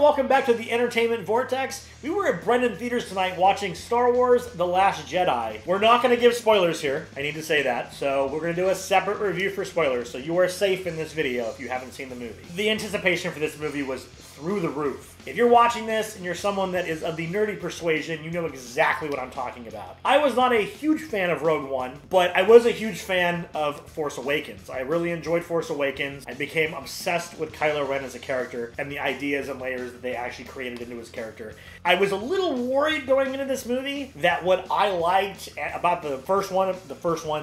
and welcome back to the Entertainment Vortex. We were at Brendan Theaters tonight watching Star Wars The Last Jedi. We're not going to give spoilers here, I need to say that, so we're going to do a separate review for spoilers, so you are safe in this video if you haven't seen the movie. The anticipation for this movie was through the roof. If you're watching this and you're someone that is of the nerdy persuasion, you know exactly what I'm talking about. I was not a huge fan of Rogue One, but I was a huge fan of Force Awakens. I really enjoyed Force Awakens. I became obsessed with Kylo Ren as a character and the ideas and layers that they actually created into his character. I was a little worried going into this movie that what I liked about the first one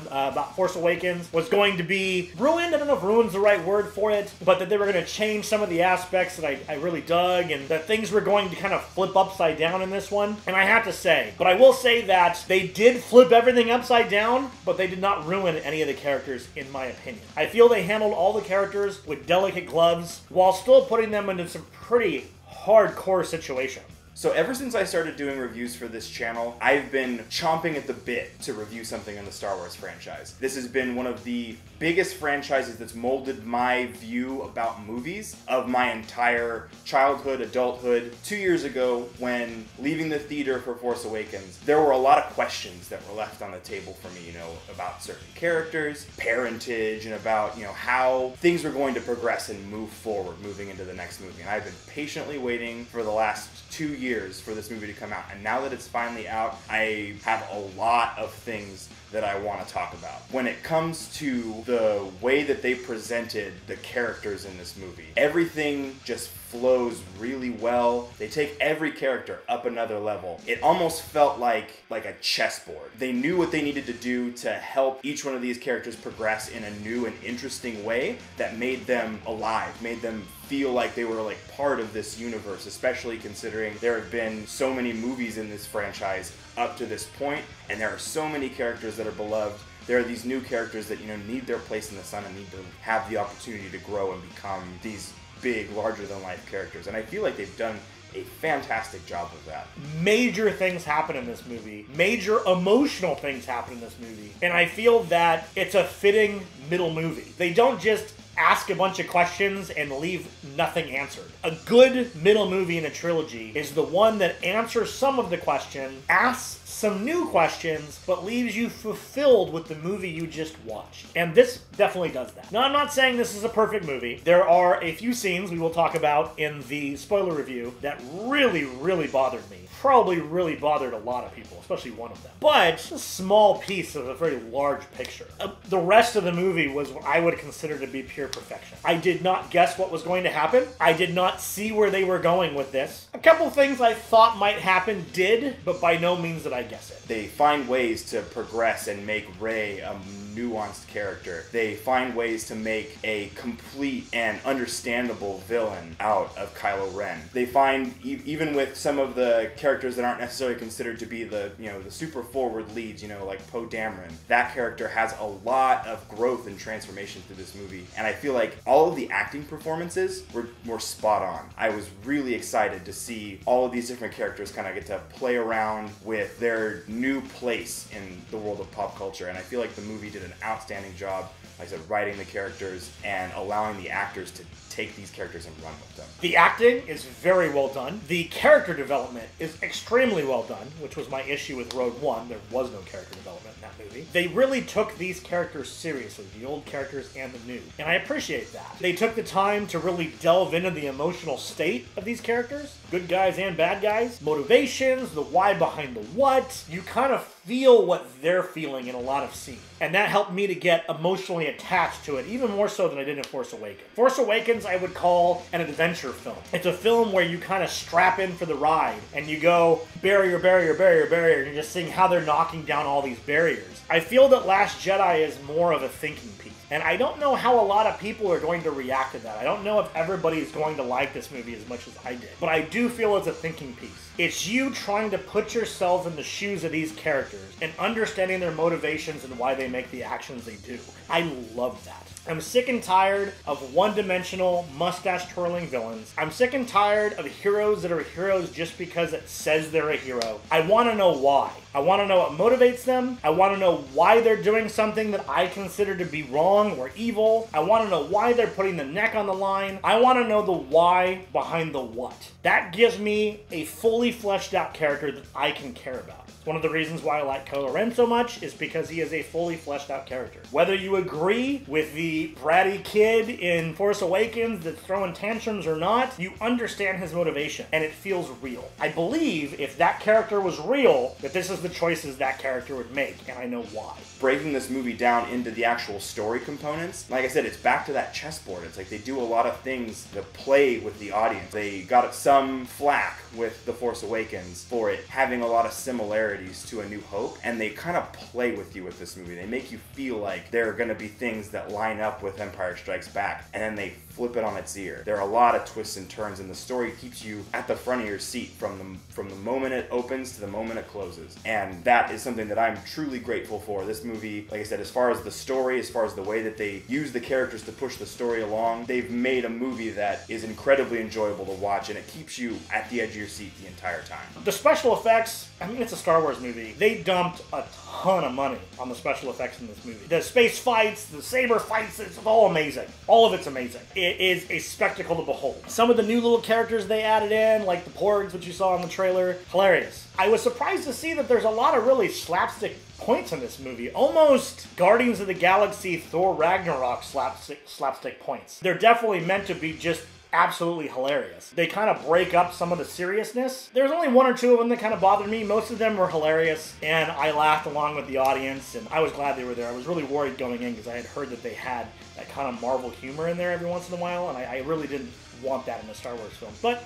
about Force Awakens was going to be ruined. I don't know if ruin's the right word for it, but that they were going to change some of the aspects that I really dug, and that things were going to kind of flip upside down in this one. And I have to say, but I will say that they did flip everything upside down, but they did not ruin any of the characters, in my opinion. I feel they handled all the characters with delicate gloves while still putting them into some pretty hardcore situations. So ever since I started doing reviews for this channel, I've been chomping at the bit to review something in the Star Wars franchise. This has been one of the biggest franchises that's molded my view about movies of my entire childhood, adulthood. 2 years ago, when leaving the theater for Force Awakens, there were a lot of questions that were left on the table for me, about certain characters, parentage, and about, how things were going to progress and move forward, moving into the next movie. And I've been patiently waiting for the last 2 years for this movie to come out, and now that it's finally out, I have a lot of things that I want to talk about. When it comes to the way that they presented the characters in this movie, everything just flows really well. They take every character up another level. It almost felt like a chessboard. They knew what they needed to do to help each one of these characters progress in a new and interesting way that made them alive, made them feel like they were part of this universe, especially considering there have been so many movies in this franchise up to this point, and there are so many characters that are beloved. There are these new characters that need their place in the sun and need to have the opportunity to grow and become these big, larger-than-life characters, and I feel like they've done a fantastic job of that. Major things happen in this movie. Major emotional things happen in this movie. And I feel that it's a fitting middle movie. They don't just ask a bunch of questions and leave nothing answered. A good middle movie in a trilogy is the one that answers some of the question, asks some new questions, but leaves you fulfilled with the movie you just watched. And this definitely does that. Now, I'm not saying this is a perfect movie. There are a few scenes we will talk about in the spoiler review that really, really bothered me. Probably really bothered a lot of people, especially one of them. But it's a small piece of a very large picture. The rest of the movie was what I would consider to be pure perfection. I did not guess what was going to happen. I did not see where they were going with this. A couple things I thought might happen did, but by no means did I guess it. They find ways to progress and make Rey a nuanced character. They find ways to make a complete and understandable villain out of Kylo Ren. They find, even with some of the characters that aren't necessarily considered to be the super forward leads, like Poe Dameron, that character has a lot of growth and transformation through this movie, and I feel like all of the acting performances were spot on. I was really excited to see all of these different characters kind of get to play around with their new place in the world of pop culture, and I feel like the movie did an outstanding job, like I said, writing the characters and allowing the actors to take these characters and run with them. The acting is very well done. The character development is extremely well done, which was my issue with Rogue One. There was no character development in that movie. They really took these characters seriously, the old characters and the new, and I appreciate that. They took the time to really delve into the emotional state of these characters, good guys and bad guys, motivations, the why behind the what. You kind of feel what they're feeling in a lot of scenes, and that helped me to get emotionally attached to it, even more so than I did in Force Awakens. Force Awakens I would call an adventure film. It's a film where you kind of strap in for the ride, and you go barrier, barrier, barrier, barrier, and you're just seeing how they're knocking down all these barriers. I feel that Last Jedi is more of a thinking piece. And I don't know how a lot of people are going to react to that. I don't know if everybody is going to like this movie as much as I did. But I do feel it's a thinking piece. It's you trying to put yourself in the shoes of these characters and understanding their motivations and why they make the actions they do. I love that. I'm sick and tired of one-dimensional, mustache-twirling villains. I'm sick and tired of heroes that are heroes just because it says they're a hero. I want to know why. I want to know what motivates them. I want to know why they're doing something that I consider to be wrong or evil. I want to know why they're putting the neck on the line. I want to know the why behind the what. That gives me a fully fleshed out character that I can care about. One of the reasons why I like Kylo Ren so much is because he is a fully fleshed out character. Whether you agree with the bratty kid in Force Awakens that's throwing tantrums or not, you understand his motivation, and it feels real. I believe if that character was real, that this is the choices that character would make, and I know why. Breaking this movie down into the actual story components, like I said, it's back to that chessboard. It's like they do a lot of things to play with the audience. They got some flack with The Force Awakens for it having a lot of similarities to A New Hope, and they kind of play with you with this movie. They make you feel like there are going to be things that line up with Empire Strikes Back, and then they flip it on its ear. There are a lot of twists and turns, and the story keeps you at the front of your seat from the moment it opens to the moment it closes. And that is something that I'm truly grateful for. This movie, like I said, as far as the story, as far as the way that they use the characters to push the story along, they've made a movie that is incredibly enjoyable to watch, and it keeps you at the edge of your seat the entire time. The special effects, I mean, it's a Star Wars movie. They dumped a ton of money on the special effects in this movie. The space fights, the saber fights, it's all amazing. All of it's amazing. It is a spectacle to behold. Some of the new little characters they added in, like the Porgs, which you saw in the trailer, hilarious. I was surprised to see that there's a lot of really slapstick points in this movie. Almost Guardians of the Galaxy, Thor Ragnarok slapstick points. They're definitely meant to be just absolutely hilarious. They kind of break up some of the seriousness. There's only one or two of them that kind of bothered me. Most of them were hilarious, and I laughed along with the audience, and I was glad they were there. I was really worried going in because I had heard that they had that kind of Marvel humor in there every once in a while, and I really didn't want that in a Star Wars film. But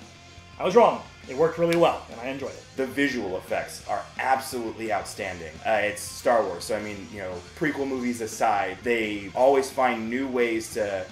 I was wrong. It worked really well, and I enjoyed it. The visual effects are absolutely outstanding. It's Star Wars, so I mean, prequel movies aside, they always find new ways to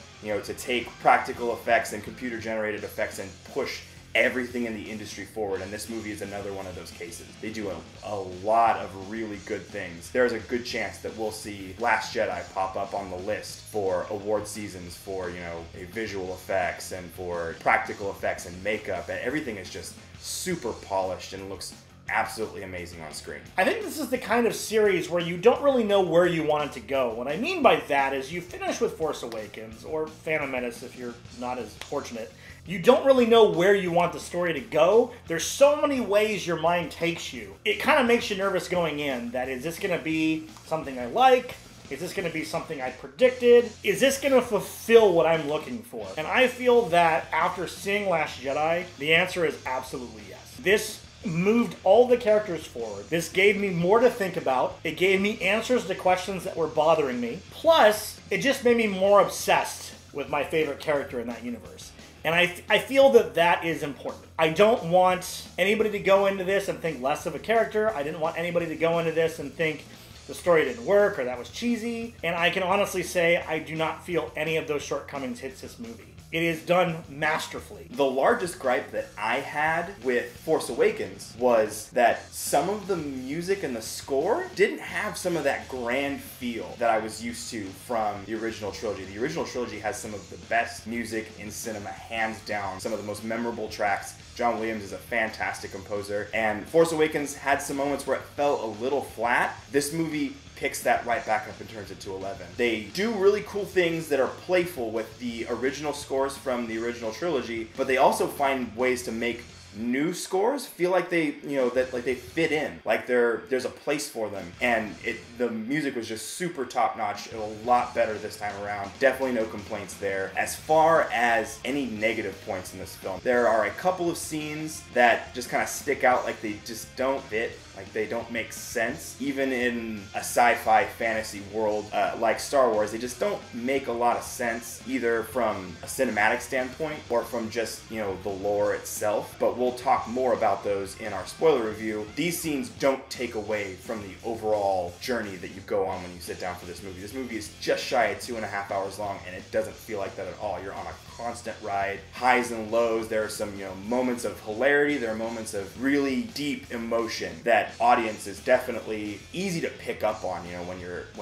take practical effects and computer-generated effects and push everything in the industry forward, and this movie is another one of those cases. They do a lot of really good things. There's a good chance that we'll see Last Jedi pop up on the list for award seasons for, a visual effects and for practical effects and makeup, and everything is just super polished and looks absolutely amazing on screen. I think this is the kind of series where you don't really know where you want it to go. What I mean by that is you finish with Force Awakens, or Phantom Menace if you're not as fortunate. You don't really know where you want the story to go. There's so many ways your mind takes you. It kind of makes you nervous going in. That is this going to be something I like? Is this going to be something I predicted? Is this going to fulfill what I'm looking for? And I feel that after seeing Last Jedi, the answer is absolutely yes. This moved all the characters forward. This gave me more to think about. It gave me answers to questions that were bothering me. Plus, it just made me more obsessed with my favorite character in that universe. And I feel that that is important. I don't want anybody to go into this and think less of a character. I didn't want anybody to go into this and think the story didn't work or that was cheesy. And I can honestly say I do not feel any of those shortcomings hits this movie. It is done masterfully. The largest gripe that I had with Force Awakens was that some of the music and the score didn't have some of that grand feel that I was used to from the original trilogy. The original trilogy has some of the best music in cinema, hands down. Some of the most memorable tracks. John Williams is a fantastic composer, and Force Awakens had some moments where it felt a little flat. This movie picks that right back up and turns it to 11. They do really cool things that are playful with the original scores from the original trilogy, but they also find ways to make new scores feel like they they fit in, like there's a place for them, and the music was just super top notch. A lot better this time around. Definitely no complaints there. As far as any negative points in this film, there are a couple of scenes that just kind of stick out, like they just don't fit, like they don't make sense. Even in a sci-fi fantasy world like Star Wars, they just don't make a lot of sense, either from a cinematic standpoint or from just the lore itself. But we'll talk more about those in our spoiler review. These scenes don't take away from the overall journey that you go on when you sit down for this movie. This movie is just shy of 2.5 hours long, and it doesn't feel like that at all. You're on a constant ride, highs and lows. There are some moments of hilarity. There are moments of really deep emotion that that audience is definitely easy to pick up on, you know, when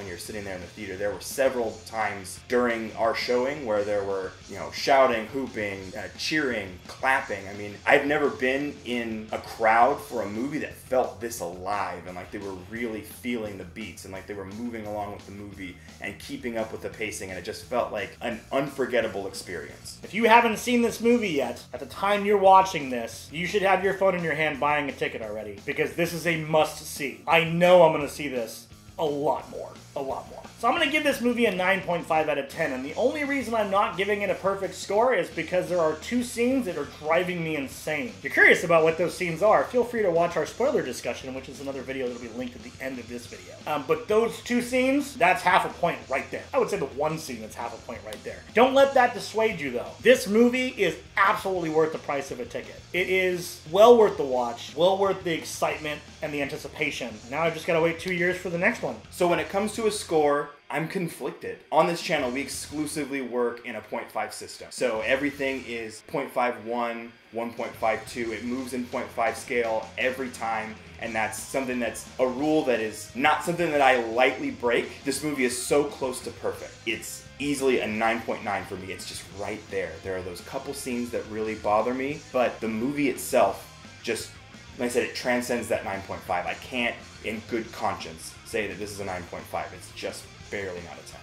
you're sitting there in the theater. There were several times during our showing where there were, you know, shouting, hooping, cheering, clapping. I mean, I've never been in a crowd for a movie that felt this alive and like they were really feeling the beats and like they were moving along with the movie and keeping up with the pacing, and it just felt like an unforgettable experience. If you haven't seen this movie yet, at the time you're watching this, you should have your phone in your hand buying a ticket already, because this is a must-see. I know I'm going to see this a lot more. A lot more. So I'm going to give this movie a 9.5 out of 10, and the only reason I'm not giving it a perfect score is because there are 2 scenes that are driving me insane. If you're curious about what those scenes are, feel free to watch our spoiler discussion, which is another video that'll be linked at the end of this video. But those 2 scenes, that's half a point right there. I would say the 1 scene that's half a point right there. Don't let that dissuade you, though. This movie is absolutely worth the price of a ticket. It is well worth the watch, well worth the excitement and the anticipation. Now I've just got to wait 2 years for the next one. So when it comes to a score, I'm conflicted. On this channel, we exclusively work in a 0.5 system. So everything is 0.51, 1.52. It moves in 0.5 scale every time. And that's something that's a rule that is not something that I lightly break. This movie is so close to perfect. It's easily a 9.9 for me. It's just right there. There are those couple scenes that really bother me, but the movie itself just, like I said, it transcends that 9.5. I can't, in good conscience, say that this is a 9.5. It's just barely not a 10.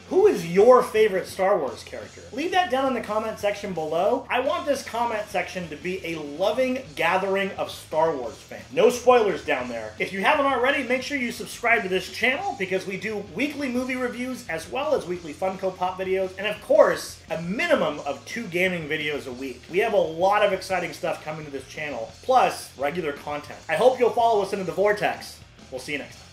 Who is your favorite Star Wars character? Leave that down in the comment section below. I want this comment section to be a loving gathering of Star Wars fans. No spoilers down there. If you haven't already, make sure you subscribe to this channel because we do weekly movie reviews as well as weekly Funko Pop videos, and of course, a minimum of 2 gaming videos a week. We have a lot of exciting stuff coming to this channel, plus regular content. I hope you'll follow us into the Vortex. We'll see you next time.